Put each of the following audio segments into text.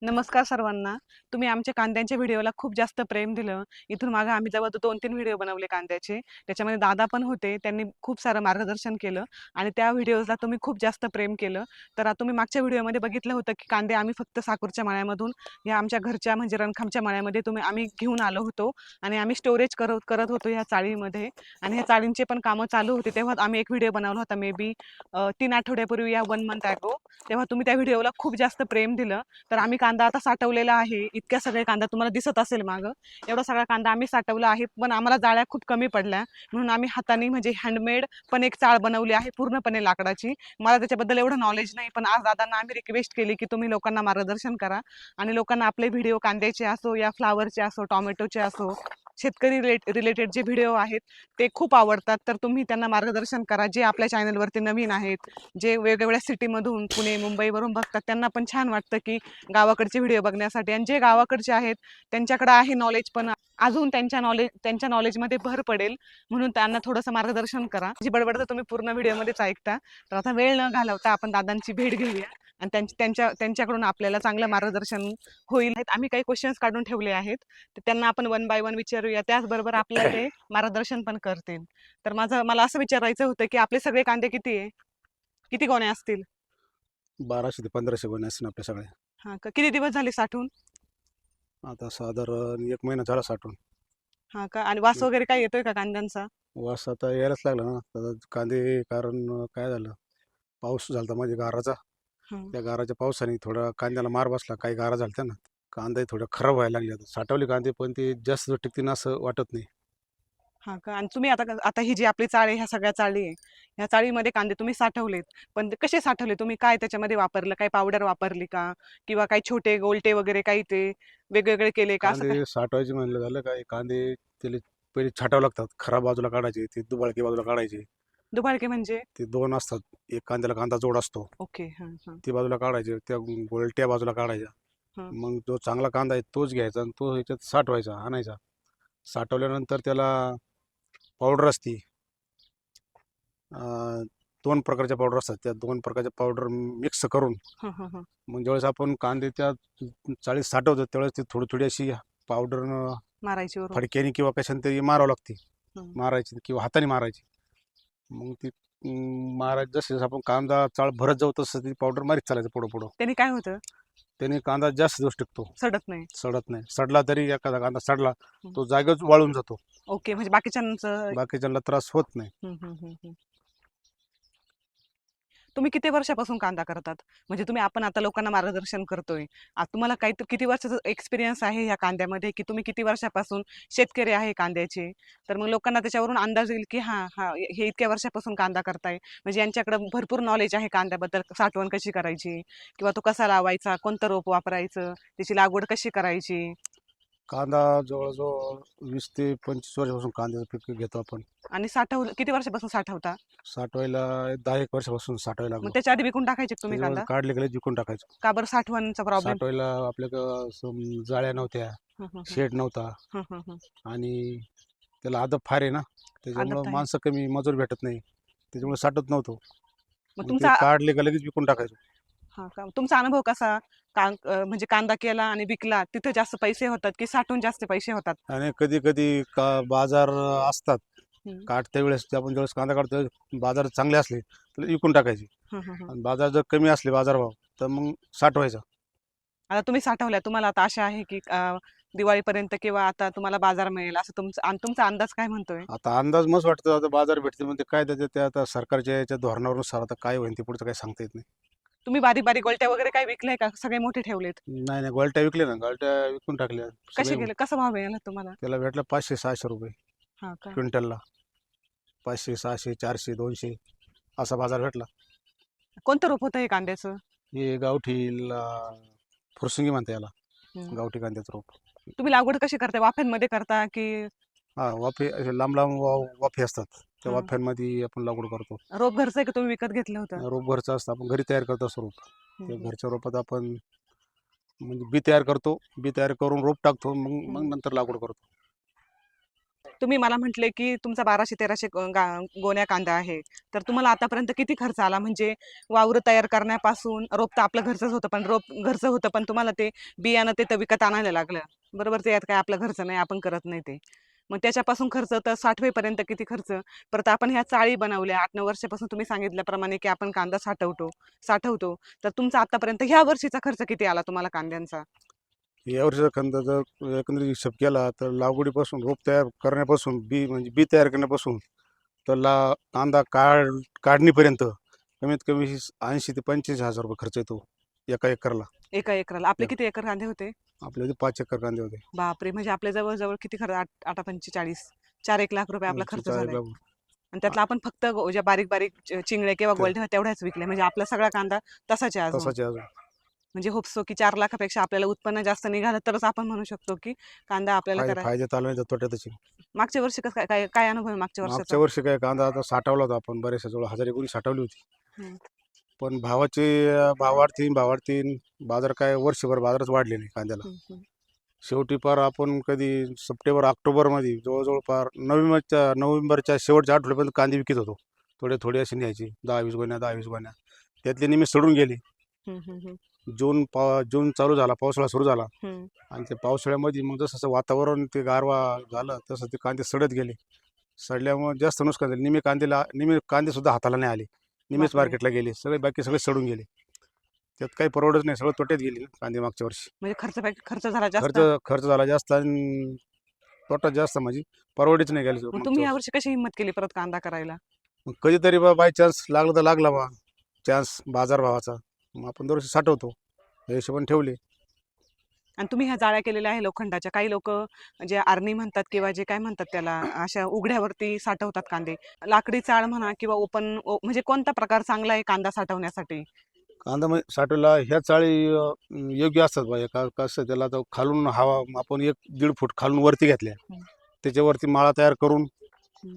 नमस्कार सर्वांना. तुम्ही आमच्या कांद्यांच्या व्हिडिओला खूप जास्त प्रेम दिलं. इथून मागे आम्ही जवळ 2-3 व्हिडिओ बनवले कांद्याचे. त्याच्यामध्ये दादा पण होते. त्यांनी खूप सारं मार्गदर्शन केलं आणि त्या व्हिडिओजला तुम्ही खूप जास्त प्रेम केलं. तर तुम्ही मागच्या व्हिडिओमध्ये बघितलं होतं, की कांदे आम्ही फक्त साकूरच्या मळ्यामधून या आमच्या घरच्या म्हणजे रणखामच्या मळ्यामध्ये आम्ही घेऊन आलो होतो आणि आम्ही स्टोरेज करत करत होतो ह्या चाळीमध्ये आणि ह्या चाळींचे पण कामं चालू होते. तेव्हा आम्ही एक व्हिडिओ बनवला होता मे बी 3 आठवड्यापूर्वी या 1 मंथ अगो. तेव्हा तुम्ही त्या व्हिडिओला खूप जास्त प्रेम दिलं. तर आम्ही कांदा आता साठवलेला आहे. इतक्या सगळे कांदा तुम्हाला दिसत असेल मागं. एवढा सगळा कांदा आम्ही साठवला आहे. पण आम्हाला जाळ्या खूप कमी पडल्या. म्हणून आम्ही हाताने म्हणजे हँडमेड पण एक चाळ बनवली आहे पूर्णपणे लाकडाची. मला त्याच्याबद्दल एवढं नॉलेज नाही. पण आज दादांना आम्ही रिक्वेस्ट केली, की तुम्ही लोकांना मार्गदर्शन करा आणि लोकांना आपले व्हिडिओ कांद्याचे असो या फ्लॉवरचे असो, टोमॅटोचे असो, शेतकरी रिलेटेड जे व्हिडिओ आहेत ते खूप आवडतात. तर तुम्ही त्यांना मार्गदर्शन करा. जे आपल्या चॅनलवरती नवीन आहेत, जे वेगवेगळ्या सिटीमधून, पुणे, मुंबईवरून बघतात, त्यांना पण छान वाटतं, की गावाकडचे व्हिडिओ बघण्यासाठी आणि जे गावाकडचे आहेत त्यांच्याकडे आहे नॉलेज पण अजून त्यांच्या नॉलेजमध्ये भर पडेल म्हणून त्यांना थोडंसं मार्गदर्शन करा. जी बडबड तर तुम्ही पूर्ण व्हिडिओमध्येच ऐकता. तर आता वेळ न घालवता आपण दादांची भेट घेऊया आणि त्यांच्याकडून आपल्याला चांगलं मार्गदर्शन होईल. आम्ही काही क्वेश्चन्स काढून ठेवले आहेत तर त्यांना आपण वन बाय वन विचारूया. त्याचबरोबर आपल्याला ते मार्गदर्शन पण करतील. तर मला असं विचारायचं होतं, की आपले सगळे कांदे किती आहे? किती गोण्या असतील? 1200 ते 1500 गोण्या असतील आपल्या सगळ्या. हा का? किती दिवस झाले साठवून? आता साधारण 1 महिना झाला साठवून. हा का? आणि वास वगैरे काय येतोय का कांद्यांचा? वास आता यायलाच लागला ना. आता कांदे कारण काय झालं, पाऊस झाला मध्ये गाराचा. हं. त्या गाराच्या पावसाने थोडा कांद्याला मार बसला. काही गारा झालत्या ना. कांदे थोडे खराब व्हायला लागले. आता साठवले कांदे पण ते जास्त दिवस टिकतील असं वाटत नाही. हा का? आणि तुम्ही आता ही जी आपली चाळ आहे, ह्या सगळ्या चाळी आहे. ह्या चाळीमध्ये कांदे तुम्ही साठवलेत. पण ते कसे साठवले? तुम्ही काय त्याच्यामध्ये वापरलं? काही पावडर वापरली का? किंवा काही छोटे गोलटे वगैरे काही ते वेगवेगळे केले का? असं कांदे काय? साठवायचे म्हणलं झालं काय, कांदे त्याला पहिले छाटावं लागतात. खराब बाजूला काढायचे, ते दुबळकी बाजूला काढायचे. दुभाळके म्हणजे? ते 2 असतात. एक कांद्याला कांदा जोड असतो. ओके. हां, हां. ती बाजूला काढायचे, त्या गोलट्या बाजूला काढायच्या. हां. मग जो चांगला कांदा आहे तोच घ्यायचा आणि तो ह्याच्यात साठवायचा, आणायचा. साठवल्यानंतर त्याला पावडर असते. अ, 2 प्रकारच्या पावडर असतात. त्या 2 प्रकारच्या पावडर मिक्स करून हं, हं, हं. मग ज्यावेळेस आपण कांदे त्या चाळीत साठवतो त्यावेळेस ती थोडी-थोडी अशी पावडर मारायची वरून. फडक्याने किंवा कशाने तरी मारावं लागते. हं. मारायची किंवा हाताने मारायची. मग ती मारायची जसं-जसं आपण कांदा चाळ भरत जाऊ तसं ती पावडर मारीत चालायचं पुढं-पुढं. त्याने काय होतं? त्याने कांदा जास्त दिवस टिकतो. सडत नाही. सडत नाही. सडला तरी एखादा कांदा सडला, हं. तो जागेच वाळून जातो. ओके. म्हणजे बाकीच्यांचं. बाकीच्यांना त्रास होत नाही. हं, हं, हं, हं. तुम्ही किती वर्षापासून कांदा करतात? म्हणजे आपण आता लोकांना मार्गदर्शन करतोय. तुम्हाला किती वर्षाचा एक्सपिरियन्स आहे ह्या कांद्यामध्ये, की तुम्ही किती वर्षापासून शेतकरी आहे कांद्याचे? तर मग लोकांना त्याच्यावरून अंदाज येईल, की हां, हां, हे इतक्या वर्षापासून कांदा करताय. म्हणजे यांच्याकडे भरपूर नॉलेज आहे कांद्याबद्दल, साठवण कशी करायची किंवा तो कसा लावायचा, कोणतं रोप वापरायचं, त्याची लागवड कशी करायची कांदा जवळ-जवळ 20 ते 25 वर्षापासून कांद्याचं पीक घेतो आपण. आणि किती वर्षापासून साठवता? साठवायला 10-1 वर्षापासून साठवायला मग लागलो. त्याच्या आधी विकून टाकायचे का तुम्ही त्याच्यामुळे कांदा? काढले गेले विकून टाकायचो. का बरं साठवणचा प्रॉब्लेम? साठवायला आपल्याकडं जाळ्या नव्हत्या, हं, हं, हं. शेड नव्हता हं, हं, हं. आणि त्याला अदब फार आहे ना, त्याच्यामुळं आदत आहे. माणसं कमी, मजूर भेटत नाही. त्याच्यामुळे साठवत नव्हतो. मग मग ते तुमचा काढले का लगेच विकून टाकायचो. हां का? तुमचा अनुभव कसा? म्हणजे कांदा केला आणि विकला, तिथं जास्त पैसे होतात की साठवून जास्त पैसे होतात? आणि कधी-कधी बाजार असतात. हं. काढत्या वेळेस ते आपण ज्यावेळेस कांदा काढतो, बाजार चांगले असले तर विकून टाकायचे हं, हं, हं. आणि बाजार जर कमी असले बाजारभाव, तर मग साठवायचा. आता तुम्ही साठवल्या, तुम्हाला आता आशा आहे की दिवाळीपर्यंत किंवा आता तुम्हाला बाजार मिळेल असं तुमचा अंदाज काय म्हणतोय? आता अंदाज मस्त वाटतो, आता बाजार भेटतील म्हणजे काय त्याच्या त्या आता सरकारच्या याच्या धोरणानुसार आता काय होईल ते पुढचं काही सांगता येत नाही. तुम्ही बारीक-बारीक गोलट्या वगैरे काही विकल्या का? सगळे मोठे ठेवलेत? नाही, नाही गोलट्या विकल्या ना, गोलट्या विकून टाकल्या सगळे. कसे गेले? कसा भाव मिळाला तुम्हाला? त्याला भेटला ₹500-600 हां का? क्विंटलला. 500, 600, 400, 200 असा बाजार भेटला. कोणतं रोप होतं हे कांद्याचं? हे गावठी फुरसुंगी म्हणता याला, हं. गावठी कांद्याचं रोप. तुम्ही लागवड कशी करता? वाफेंमध्ये करता की? हां, वाफे असे लांब-लांब वाफे असतात. त्या हं. वाफ्यांमध्ये आपण लागवड करतो. रोप घरचं आहे का तुम्ही विकत घेतलं होतं? रोप घरचं असतं. आपण घरी तयार करतो असं रोप. हं, त्या हं. घरच्या रोपात आपण म्हणजे बी तयार करतो. बी तयार करून रोप टाकतो. मग हं. मग नंतर लागवड करतो. तुम्ही मला म्हटले की तुमचा 1200-1300 गोण्या कांदा आहे. तर तुम्हाला आतापर्यंत किती खर्च आला? म्हणजे वावर तयार करण्यापासून रोप तर आपलं घरचंच होतं, पण रोप घरचं होतं, पण तुम्हाला ते बियाणं ते तर विकत आणायला लागलं. बरोबर, ते यात काय आपलं घरचं नाही, आपण करत नाही ते. मग त्याच्यापासून खर्च तर साठवेपर्यंत किती खर्च? परत आपण ह्या चाळी बनवल्या 8-9 वर्षापासून तुम्ही सांगितल्याप्रमाणे की आपण कांदा साठवतो. तर तुमचा आतापर्यंत ह्या वर्षीचा खर्च किती आला तुम्हाला कांद्यांचा? यावर्षीचा कांदा जर एकंदरीत हिशोब केला तर लागवडीपासून रोप तयार करण्यापासून म्हणजे बी तयार करण्यापासून तर कांदा काढणीपर्यंत कमीत कमी 80,000 ते 85,000 रुपये खर्च येतो एका एकरला. एका एकराला आपले या- किती एकर कांदे होते? आपल्या इथे 5 एकर कांदे होते. बापरे! म्हणजे आपल्या जवळ किती खर्च 8-8-45 4-1 लाख रुपये आपला खर्च 4 झालाय. एकरावर. आणि त्यातला आपण फक्त ज्या बारीक-बारीक चिंगड्या किंवा त्या गोलठेवा तेवढ्याच विकल्या. म्हणजे आपला सगळा कांदा तसाच आहे अजून. तसाचे अजून म्हणजे होप्सो की 4 लाखापेक्षा आपल्याला उत्पन्न जास्त निघालं तरच आपण म्हणू शकतो की कांदा आपल्याला फायद्यात आला नाही तर तोट्यातच आहे. मागच्या वर्षी कसं काय काय काय अनुभव आहे मागच्या वर्षाचा? मागच्या वर्षी काय कांदा आता साठवला होता आपण बऱ्याचशा जवळ 1000 एकर साठवली होती. हं. पण भाव वाढतीन बाजार काय वर्षभर बाजारच वाढले नाही कांद्याला. हं, हं. शेवटी पार आपण कधी सप्टेंबर ऑक्टोबरमध्ये जवळजवळ पार नोव्हेंबरच्या शेवटच्या आठवड्यापर्यंत कांदे विकत होतो. थोडे असे न्यायचे 10-20 गोण्या 10-20 गोण्या. त्यातले निम्मे सडून गेले. हं, हं, हं. जून चालू झाला, पावसाळा सुरू झाला हं. आणि त्या पावसाळ्यामध्ये मग जसं वातावरण ते गारवा झालं तसं ते कांदे सडत गेले. सडल्यामुळे जास्त नुकसान झाले. निम्मे कांदे सुद्धा हाताला नाही आले. निम्मेच बापरे! मार्केटला गेले. बाकी सगळे सडून गेले. त्यात काही परवडत नाही. सगळं तोट्यात गेले ना कांदे मागच्या वर्षी. म्हणजे खर्च झाला जास्त. खर्च खर्च झाला जास्त आणि तोटा जास्त म्हणजे परवडीच नाही गेले मग मागच्या तुम्ही वर्षी. यावर्षी कशी हिंमत केली परत कांदा करायला? मग कधीतरी बाय चान्स लागला तर लागला चान्स बाजारभावाचा. मग आपण दरवर्षी साठवतो. या हिशोबाने ठेवले. आणि तुम्ही ह्या जाळ्या केलेल्या आहे लोखंडाच्या. काही लोकं जे आरणी म्हणतात किंवा जे काय म्हणतात त्याला, अशा उघड्यावरती साठवतात कांदे. लाकडी चाळ म्हणा किंवा म्हणजे कोणता प्रकार चांगला आहे कांदा साठवण्यासाठी? कांदा म्हणजे साठवला ह्या चाळी योग्य असतात बा. कसं त्याला तर खालून हवा आपण 1-1.5 फूट खालून वरती घेतल्या. हं. त्याच्यावरती माळा तयार करून हं.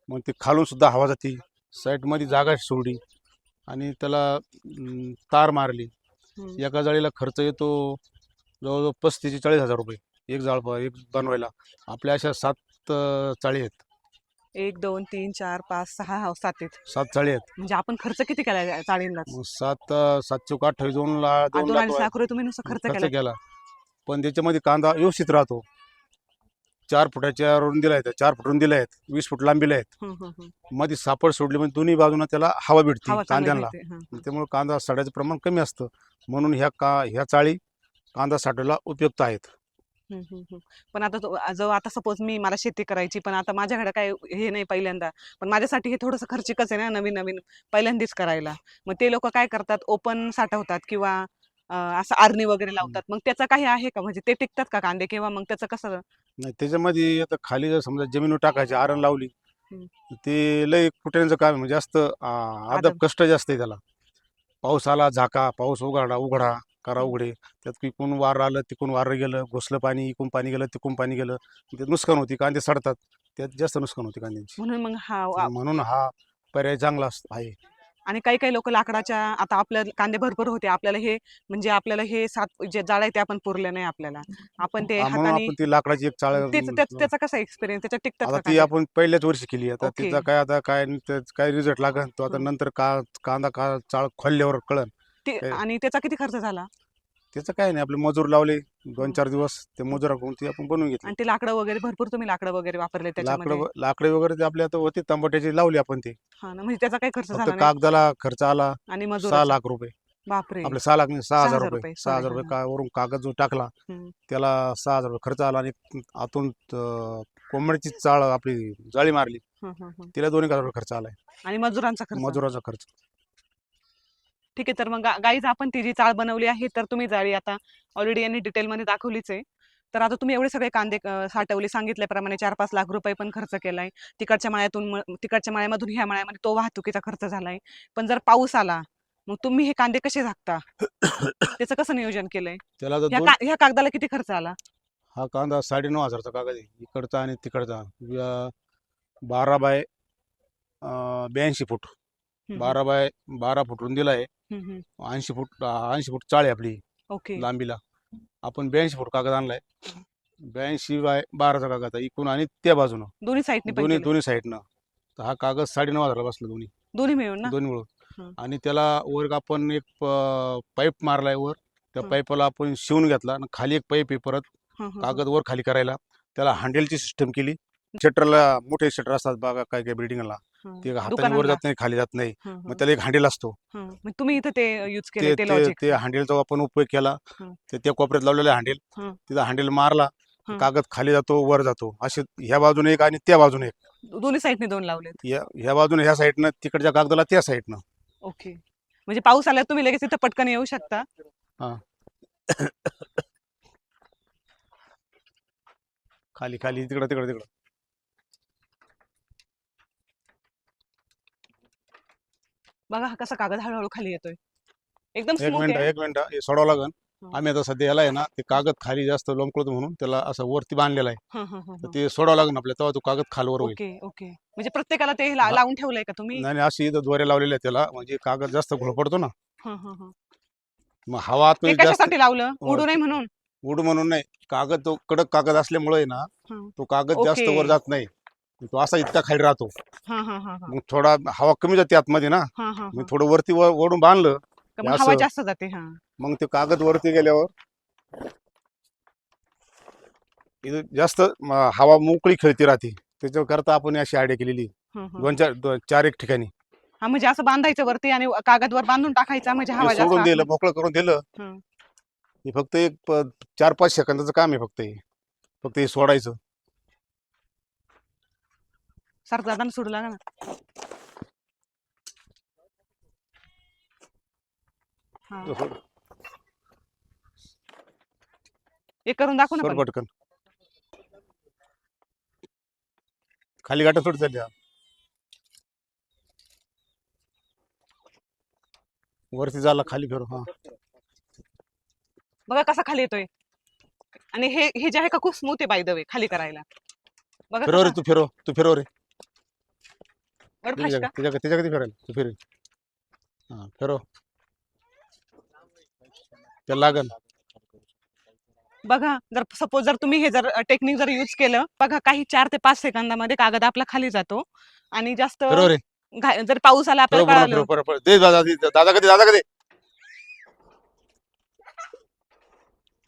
मग ते खालून सुद्धा हवा जाते. साईडमध्ये जागा सोडली आणि त्याला तार मारली. हं. एका जाळीला खर्च येतो जवळजवळ 35,000 ते 40,000 रुपये एक बनवायला. आपल्या अशा 7 चाळी आहेत. 1, 2, 3, 4, 5, 6 हो 7 आहेत. 7 चाळी आहेत. म्हणजे आपण खर्च किती केलाय या चाळींलाच? मग 7 चौक 28 2 लाख 2-2.5 लाख रुपये तुम्ही नुसतं खर्च खर्च केलाय. केला. पण त्याच्यामध्ये कांदा व्यवस्थित राहतो. 4 फुटाच्या रुंदीला आहेत, 4 फूट रुंदीला आहेत, 20 फूट लांबीला आहेत. हं, हं, हं. मध्ये सापड सोडली म्हणजे दोन्ही बाजूनं त्याला हवा भेटते हवा चांगली कांद्यांना. मिळते. हं, हं. त्यामुळे कांदा सडायचं प्रमाण कमी असतं. म्हणून ह्या चाळी कांदा साठवायला उपयुक्त आहेत. हं, हं, हं. पण आता सपोज मला शेती करायची, पण आता माझ्याकडे काय हे नाही पहिल्यांदा. पण माझ्यासाठी हे थोडंसं खर्चिकच आहे ना, नवीन-नवीन पहिल्यांदाच करायला. मग ते लोकं काय करतात, ओपन साठवतात किंवा असं आरणी वगैरे लावतात. मग त्याचं काही आहे का? म्हणजे ते टिकतात का कांदे किंवा मग त्याचं कसं? नाही त्याच्यामध्ये आता खाली जर समजा जमिनीवर टाकायची आरण लावली हं. ते लय कुठ्याचं काम आहे. म्हणजे जास्त आदम. कष्ट जास्त आहे त्याला. पाऊस आला झाका, पाऊस उघडा करा हं. उघडे. त्यात इकून वारं आलं, तिकून वारं गेलं, घुसलं पाणी, इकून पाणी गेलं, तिकून पाणी गेलं. ते नुकसान होती, कांदे सडतात. त्यात जास्त नुकसान होते कांद्यांची. म्हणून मग म्हणून हा पर्याय चांगला आहे. आणि काही-काही लोकं लाकडाच्या, आता आपल्या कांदे भरपूर होते. आपल्याला हे 7 जे जाळ्या आहेत, ते आपण पुरल्या नाही आपल्याला. आपण ते म्हणून हाताने आपण ती लाकडाची एक चाळ त्याचा कसा एक्सपिरियन्स? त्याच्यात टिकतात आता का ती कांदे? आपण पहिल्याच वर्षी केली. आता ओके. तिचा काय रिझल्ट लागेल तो आता हं. नंतर चाळ खोलल्यावर कळन. आणि त्याचा किती खर्च झाला? त्याचं काय नाही, आपले मजूर लावले हं. 2-4 दिवस ते हं. मजुराकडून ती आपण बनवून घेतली. आणि ते लाकडं वगैरे भरपूर तुम्ही लाकडं वगैरे वापरले त्याच्यामध्ये? लाकडे वगैरे ते आपल्या आता होते तंबाट्याची लावली आपण ते. हां ना, म्हणजे त्याचा काही खर्च फक्त झाला नाही कागदाला खर्च आला आणि 6 मजुराचा? लाख रुपये. बापरे! आपले 6 लाख नाही 6,000 रुपये. ₹6,000 सॉरी. 6,000 हां, रुपये हां. वरून कागद जो टाकला हं, त्याला 6,000 रुपये खर्च आला आणि आतून कोंबड्याची चाळ आपली जाळी मारली हं, हं, हं. तिला 2,000 रुपये खर्च आलाय. आणि मजुरांचा खर्च? मजुराचा खर्च. ठीक आहे. तर मग गाईज आपण ती जी चाळ बनवली आहे, तर तुम्ही जाळी आता ऑलरेडी यांनी डिटेलमध्ये दाखवलीच आहे. तर आता तुम्ही एवढे सगळे कांदे साठवले, सांगितल्याप्रमाणे 4-5 लाख रुपये पण खर्च केलाय. तिकडच्या माळ्यामधून ह्या माळ्यामध्ये तो वाहतुकीचा खर्च झालाय. पण जर पाऊस आला, मग तुम्ही हे कांदे कसे झाकता? त्याचं कसं नियोजन केलंय? त्याला जर दोन ह्या कागदाला किती खर्च आला? हा कांदा 9,500 चा कागद आहे इकडचा आणि तिकडचा. 12 बाय 82 फूट हं, हं. 12 बाय 12 फूट रुंदीला आहे. हं, हं. 80 फूट चाळ आहे आपली ओके. लांबीला. आपण 82 फूट कागद आणलाय. 82/12चा कागद आहे इकडून आणि त्या बाजूनं दोन्ही साईडने पण दोन्ही केले दोन्ही साईडनं. तर हा कागद 9,500ला बसला दोन्ही दोन्ही मिळून ना? दोन्ही मिळून. हं, आणि त्याला वर आपण एक पाईप मारलाय वर, त्या हं, पाईपाला आपण शिवून घेतला आणि खाली एक पाईप आहे परत हं, हं, हं, कागद वर खाली करायला. त्याला हँडलची सिस्टम केली. शटरला मोठे शटर असतात बघा काय काय बिल्डिंगला, हं. ते हाताने वर दुकानांना. जात नाही खाली जात नाही. हं, मग हं, त्याला एक हँडल असतो. हं. मग तुम्ही इथं ते यूज केलंय ते ते ते लॉजिक. ते हँडलचा आपण उपयोग केला. हं, ते त्या कोपऱ्यात लावलेलं हँडल, हं, तिथं हँडल मारला, हं. कागद खाली जातो वर जातो. असे ह्या बाजूने एक आणि त्या बाजूने एक. दोन्ही साईडने 2 लावलेत. ह्या बाजूने ह्या साईडनं, तिकडच्या कागदाला त्या साईडनं. ओके. म्हणजे पाऊस आल्यावर तुम्ही लगेच इथं पटकन येऊ शकता. हा. खाली खाली तिकडं तिकडं तिकडं. बघा हा कसा कागद हळू खाली येतोय. एकदम एक स्मूथ मिनिट आहे. एक मिनिट हे सोडावं लागेल. हं, आम्ही आता सध्या याला आहे ना ते कागद खाली जास्त लोंबकळतो म्हणून त्याला असं वरती बांधलेला आहे. हं, हं, हं, तर हं. ते सोडावं लागेल आपल्याला, तेव्हा तो कागद खालवर होईल. Okay, okay. म्हणजे प्रत्येकाला ते हा. लावून ठेवलंय का तुम्ही? नाही नाही, अशी इथं दोऱ्या लावलेल्या आहेत त्याला, म्हणजे कागद जास्त घोळ पडतो ना, हं, हं, हं. मग हवा हे आतमध्ये जास्त कशासाठी लावलं? अं, उडू नये म्हणून? उडू म्हणून नाही. कागद तो कडक कागद असल्यामुळे आहे ना, हं. तो कागद ओके. जास्त वर जात नाही. तो असा इतका खाली राहतो. हां, हां, हां, हां. मग थोडा हवा कमी जाते आतमध्ये ना, हां, हां, मग हां. थोडं वरती ओढून बांधलं तर की मग हवा असं, जास्त जाते. हां. मग ते कागद वरती गेल्यावर इथं जास्त हवा मोकळी खेळती राहते. त्याच्याकरता आपण अशी आयडिया केलेली. हं, हं, दोन हं. चार चार एक ठिकाणी हां, म्हणजे असं बांधायचं वरती आणि कागदवर बांधून टाकायचा म्हणजे हे हवा जास्त सोडून दिलं, आतमध्ये. मोकळं करून दिलं. हं. हे फक्त एक 4-5 सेकंदाचं काम आहे फक्त हे. फक्त हे सोडायचं. सारखं दादांना सोडू लागा ना. हां. सोड एक करून दाखव ना सोड पण. पटकन. खाली गाठा सोड चालल्या. वरती झाला खाली फिरू. हा. बघा कसा खाली येतोय. आणि हे जे आहे का खूप स्मूथ आहे बाय द वे खाली करायला. बघा फिरव रे कसा तू, फिरव तू, फिरव रे. वर त्याच्या फास्ट जागा का? त्याच्या त्याच्या कधी फिरायला तू फिर. हा फिरव. त्याला लागन. बघा जर सपोज जर तुम्ही हे जर टेक्निक जर यूज केलं बघा काही 4 ते 5 सेकंदामध्ये कागद आपला खाली जातो आणि जास्त फिरव रे. जर पाऊस आला फिरव आपल्याला पूर्ण, कळालं फिरव फिरव. दे दादा, दादा कधी, दादा कधी.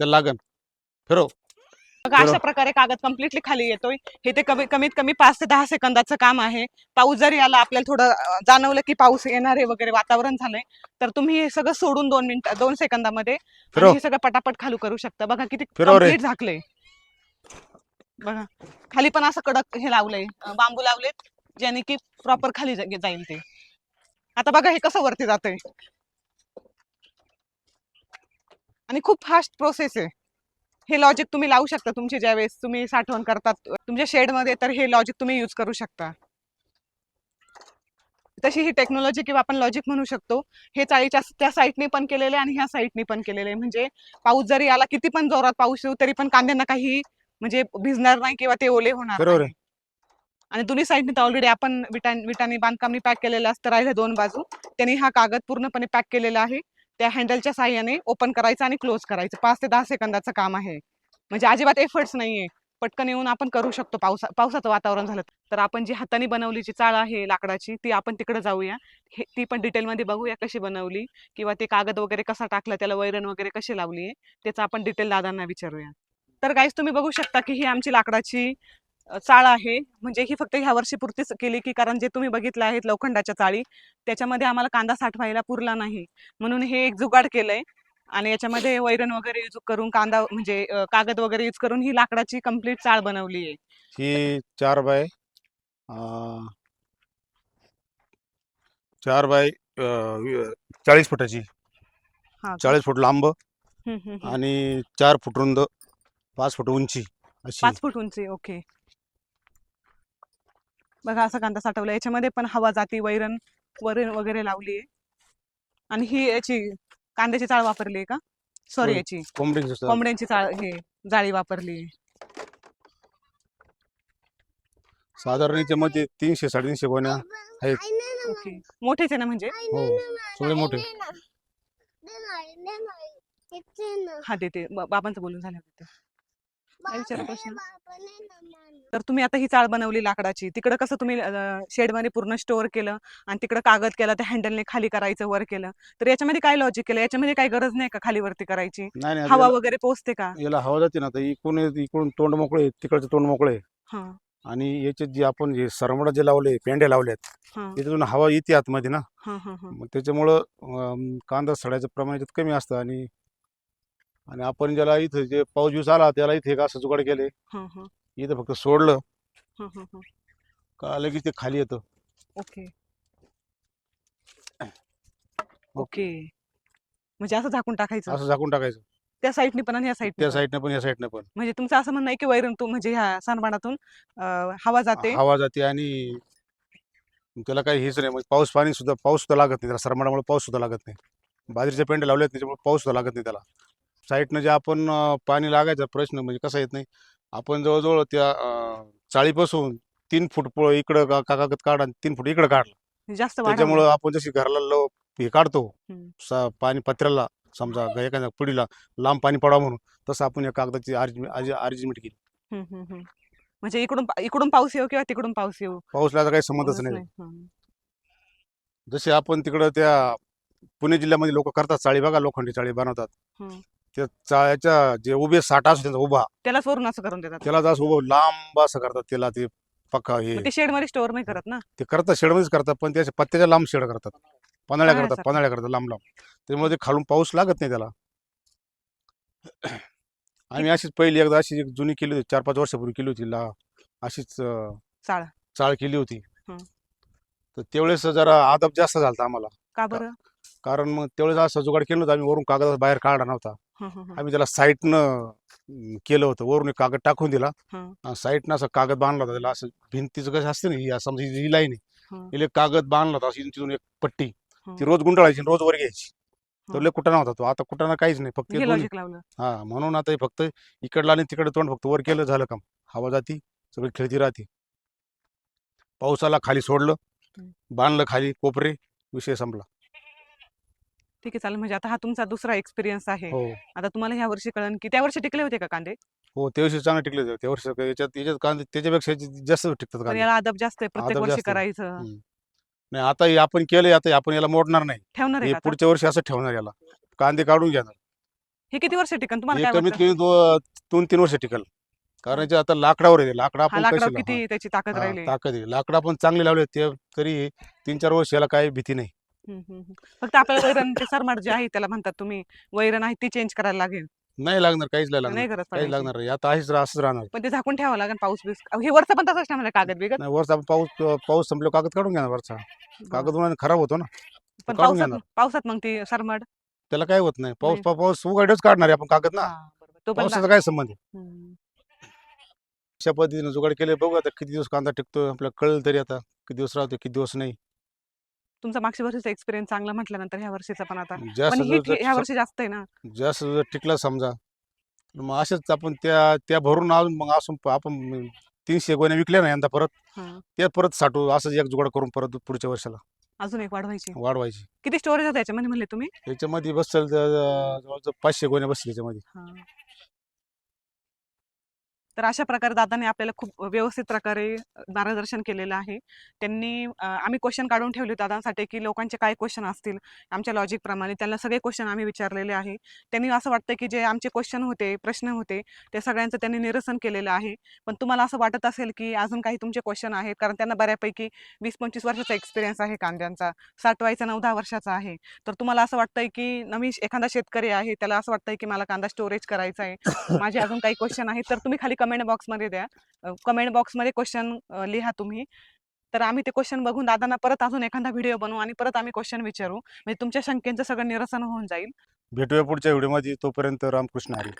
त्याला लागन. फिरव बघा फिरव. अशा प्रकारे कागद कम्प्लिटली खाली येतोय. हे ते कमीत कमी 5 ते 10 सेकंदाचं काम आहे. पाऊस जरी आला आपल्याला थोडं जाणवलं की पाऊस येणार आहे वगैरे वातावरण झालंय तर तुम्ही हे सगळं सोडून 2 सेकंदामध्ये आणि फिरव हे सगळं पटापट खाली करू शकता. बघा किती फिरव रे. कम्प्लीट झाकलंय. बघा खाली पण असं कडक हे लावलंय बांबू लावलेत ज्याने की प्रॉपर खाली जाईल ते. आता बघा हे कसं वरती जातंय आणि खूप फास्ट प्रोसेस आहे. हे लॉजिक तुम्ही लावू शकता तुमची ज्यावेळेस तुम्ही साठवण करतात तुमच्या शेडमध्ये तर हे लॉजिक तुम्ही यूज करू शकता. तशी ही टेक्नॉलॉजी किंवा आपण लॉजिक म्हणू शकतो. हे चाळीच्या त्या साईडने पण केलेले आणि ह्या साईडने पण केलेले म्हणजे पाऊस जरी आला किती पण जोरात पाऊस येऊ तरी पण कांद्यांना काही म्हणजे भिजणार नाही किंवा ते ओले होणार फिरव रे. नाही. आणि दोन्ही साईडने तर ऑलरेडी आपण विटांनी बांधकामनी पॅक केलेलं असतं राहिलं 2 बाजू त्यांनी हा कागद पूर्णपणे पॅक केलेला आहे. त्या हँडलच्या साहाय्याने ओपन करायचं आणि क्लोज करायचं 5 ते 10 सेकंदाचं काम आहे. म्हणजे अजिबात एफर्ट्स नाहीये. पटकन येऊन आपण करू शकतो पावसाचं वातावरण झालं तर आपण जी हाताने बनवलीची चाळ आहे लाकडाची ती आपण तिकडे जाऊया. ती पण डिटेलमध्ये बघूया कशी बनवली किंवा ते कागद वगैरे कसा टाकला त्याला वैरण वगैरे कशी लावली आहे त्याचं आपण डिटेल दादांना विचारूया. तर गाईज तुम्ही बघू शकता की ही आमची लाकडाची चाळ आहे. म्हणजे ही फक्त ह्या वर्षी पुरतीच केली की कारण जे तुम्ही बघितलं आहेत लोखंडाच्या चाळी त्याच्यामध्ये आम्हाला कांदा साठवायला पुरला नाही म्हणून हे एक जुगाड केलंय. आणि याच्यामध्ये वैरण वगैरे यूज करून कांदा म्हणजे कागद वगैरे यूज करून ही लाकडाची कंप्लीट चाळ बनवली आहे. ही 4 बाय 40 फुटाची, हा का? 40 फूट लांब हम्म, हम्म, हम्म. आणि 4 फूट रुंद, 5 फूट उंची अशी. 5 फूट उंची. ओके. बघा असा कांदा साठवला याच्यामध्ये पण हवा जाती वैरण वैरण वगैरे लावली आहे. आणि ही याची कांद्याची चाळ वापरली आहे का? सॉरी याची कोंबडीचं. कोंबड्यांची चाळ हे जाळी वापरली आहे. साधारण याच्यामध्ये 300-350 गोण्या आहेत. ओके. मोठेच आहे ना म्हणजे? हो, सगळे मोठे. हा देते बाबांचं बोलून झालं होतं. काय विचारू प्रश्न? तर तुम्ही आता ही चाळ बनवली लाकडाची, तिकडं कसं तुम्ही शेडमध्ये पूर्ण स्टोअर केलं आणि तिकडं कागद केला, त्या हँडलने खाली करायचं, वर केलं. तर याच्यामध्ये काय लॉजिक केलं? याच्यामध्ये काही गरज नाही का खाली वरती करायची? नाही नाही, आता हवा याला वगैरे पोहोचते का? याला हवा जाते ना, तर इकडून तोंड मोकळे, तिकडचं तोंड मोकळे. हा आणि याचे जे आपण जे सरमडा जे लावले, पेंड्या लावल्यात, हा त्याच्यातून हवा येते आतमध्ये ना. हा हा हा मग त्याच्यामुळं कांदा सडायचं प्रमाण याच्यात कमी असतं. आणि आणि आपण ज्याला इथं जे पाऊस बिऊस आला त्याला इथे एक असं जुगाड केले, हा हा इथं फक्त सोडलं हा हा हा. का लगेच ते खाली येतं. Okay okay. ओके. म्हणजे असं झाकून टाकायचं असं झाकून टाकायचं, त्या साईडनी पण आणि या साईडनी त्या पण. साईडनं पण या साईडनं पण. म्हणजे तुमचं असं म्हणणं आहे की वैरण तू म्हणजे ह्या सनबाडातून हवा जाते. हवा जाते आणि त्याला काही हेच नाही. म्हणजे पाऊस सुद्धा लागत नाही त्याला. सरमाडामुळे पाऊस सुद्धा लागत नाही. बाजरीचे पेंडे लावले त्याच्यामुळे पाऊस सुद्धा लागत नाही त्याला. साईडनं जे आपण पाणी लागायचा प्रश्न म्हणजे कसा येत नाही. आपण जवळजवळ त्या चाळीपासून 3 फूट इकडं कागद काढा आणि 3 फूट इकडं काढला. जास्त वाढवलं. त्याच्यामुळं आपण जशी घराला हे काढतो हम्म, पाणी पत्र्याला, समजा एखाद्या पुडीला लांब पाणी पडावं म्हणून, तसं आपण या कागदाची अरेंजमेंट केली. हम्म, हम्म, हम्म. म्हणजे इकडून इकडून पाऊस येऊ किंवा तिकडून पाऊस येऊ पाऊसला काही संबंधच होत नाही. नाही. हम्म, जसे आपण तिकडं त्या पुणे जिल्ह्यामध्ये लोक करतात चाळी, बघा लोखंडी चाळी बनवतात. हम्म. त्या चाळ्याच्या जे उभे साठा असतो त्यांचा उभा, त्यालाच वरून असं करून देतात. त्याला जसं उभं लांब असं करतात. त्याला ते पक्का हे मग ते शेड मध्ये स्टोअर नाही करत ना. ते करतात, शेडमध्येच करतात, पण त्याच्या पत्त्याच्या लांब शेड करतात. पन्हाळ्यासारखं. पन्हाळ्या करतात लांब लांब. त्यामुळे ते खालून पाऊस लागत नाही त्याला. ठीक आम्ही आहे. अशीच पहिली एकदा अशी एक जुनी केली होती, 4-5 वर्षापूर्वी केली होती. अशीच चाळ. चाळ केली होती. हं. तर त्यावेळेस जरा आदब जास्त झालता आम्हाला. का का- बरं? कारण मग त्यावेळेस असं जुगाड केलं होतं आम्ही, वरून कागद बाहेर काढला नव्हता. हं, हं, हं, आम्ही त्याला साईडनं केलं होतं. वरून एक कागद टाकून दिला हं, आणि साईडनं असं कागद बांधला होता त्याला. असं भिंतीचं कसं असतं ना, समजा ही लाईन आहे, हं, हिला कागद बांधला होता अशी तिथून एक पट्टी. हं, ती रोज गुंडाळायची आणि रोज वर घ्यायची. तो हं. लय कुठं नव्हता तो. आता कुठं काहीच नाही, फक्त हे हे दोन्ही. लॉजिक लावलं. हा, म्हणून आता हे फक्त इकडलं आणि तिकडे तोंड फक्त वर केलं, झालं काम. हवा जाती, सगळी खेळती राहते. पावसाला खाली सोडलं, हं. बांधलं खाली कोपरे, विषय संपला. ठीक आहे, चालेल. म्हणजे आता हा तुमचा दुसरा एक्सपिरियन्स आहे. हो आता तुम्हाला ह्या वर्षी कळन की त्या वर्षी टिकले होते का कांदे? हो, त्या वर्षी चांगले टिकले होते. त्या वर्षी याच्यात याच्यात कांदे त्याच्यापेक्षा जास्त टिकतात पण कांदे. याला अदब जास्त आहे. प्रत्येक आदब वर्षी जास्त आहे. करायचं. नाही, आता हे आपण केलंय, आता हे आपण याला मोडणार नाही. ठेवणार आहे हे का आता? पुढच्या वर्षी असं ठेवणार याला. कांदे काढून घेणार. हे किती वर्ष टिकन तुम्हाला हे काय कमीत वाटतं? कमी 2-3 वर्ष टिकल. कारण हा. याचे आता लाकडावर आहे. लाकडं हा, आपण लाकडावर कशी किती त्याची ताकद हा राहिली. ताकद आहे. लाकडं आपण चांगली लावले ते, तरी 3-4 वर्ष याला काही भीती नाही. हम्म, हम्म, हम्म. फक्त आपल्याला वैरण ते सरमाट जे आहे त्याला म्हणतात तुम्ही, वैरण आहे ती चेंज करायला लागेल. नाही लागणार, काहीच नाही लागणार. नाही गरज काहीच पडायची. लागणार नाही. आता असंच राहणार. पण ते झाकून ठेवावं लागेल पाऊस बिऊस. हे वरचं पण तसंच ठेवणार आहे कागद बिगद. नाही, वरचा पाऊस संपल्यावर कागद काढून घेणार वरचा. बरं. कागद उन्हाने खराब होतो ना, तो पण काढून पावसात घेणार. पावसात मग ती सरमाट. त्याला काय होत नाही. नाही. पाऊस उघडच काढणार आहे आपण कागद ना. हा, बरोबर. तो पण पावसाचा काय संबंध आहे? हम्म. अशा पद्धतीने जुगाड केले. बघू आता किती दिवस कांदा टिकतो, आपल्याला कळलं तरी आता किती दिवस राहतो, किती दिवस नाही. तुमचा मागच्या वर्षीचा एक्सपिरियन्स चांगला म्हटल्यानंतर ह्या वर्षीचा पण आता. पण जास्त हीट ह्या वर्षी जास्त आहे ना. जर टिकला समजा, तर मग असेच आपण त्या त्या भरून आणून मग असून आपण 300 गोण्या विकल्या ना यंदा परत, हा. त्या परत साठवू, असंच एक जुगाड करून परत पुढच्या वर्षाला अजून एक वाढवायची. वाढवायची. किती स्टोरेज होतं याच्यामध्ये म्हणले तुम्ही? याच्यामध्ये बसेल जवळजवळ 500 गोण्या बसतील याच्यामध्ये. हा. तर अशा प्रकारे दादांनी आपल्याला खूप व्यवस्थित प्रकारे मार्गदर्शन केलेलं आहे. त्यांनी आम्ही क्वेश्चन काढून ठेवले दादांसाठी की लोकांचे काय क्वेश्चन असतील आमच्या लॉजिकप्रमाणे, त्यांना सगळे क्वेश्चन आम्ही विचारलेले आहे. त्यांनी असं वाटतं की जे आमचे क्वेश्चन होते, प्रश्न होते, ते सगळ्यांचं त्यांनी निरसन केलेलं आहे. पण तुम्हाला असं वाटत असेल की अजून काही तुमचे क्वेश्चन आहेत, कारण त्यांना बऱ्यापैकी 20-25 वर्षाचा एक्सपिरियन्स आहे कांद्यांचा, साठवायचा 9-10 वर्षाचा आहे. तर तुम्हाला असं वाटतंय की नवीन एखादा शेतकरी आहे, त्याला असं वाटतंय की मला कांदा स्टोरेज करायचा आहे, माझे अजून काही क्वेश्चन आहेत, तर तुम्ही खाली कमेंट बॉक्समध्ये द्या. कमेंट बॉक्समध्ये क्वेश्चन लिहा तुम्ही. तर आम्ही ते क्वेश्चन बघून दादांना परत अजून एखादा व्हिडिओ बनवू आणि परत आम्ही क्वेश्चन विचारू. म्हणजे तुमच्या शंकेचं सगळं निरसन होऊन जाईल. भेटूया पुढच्या व्हिडिओमध्ये. तोपर्यंत रामकृष्ण हरी.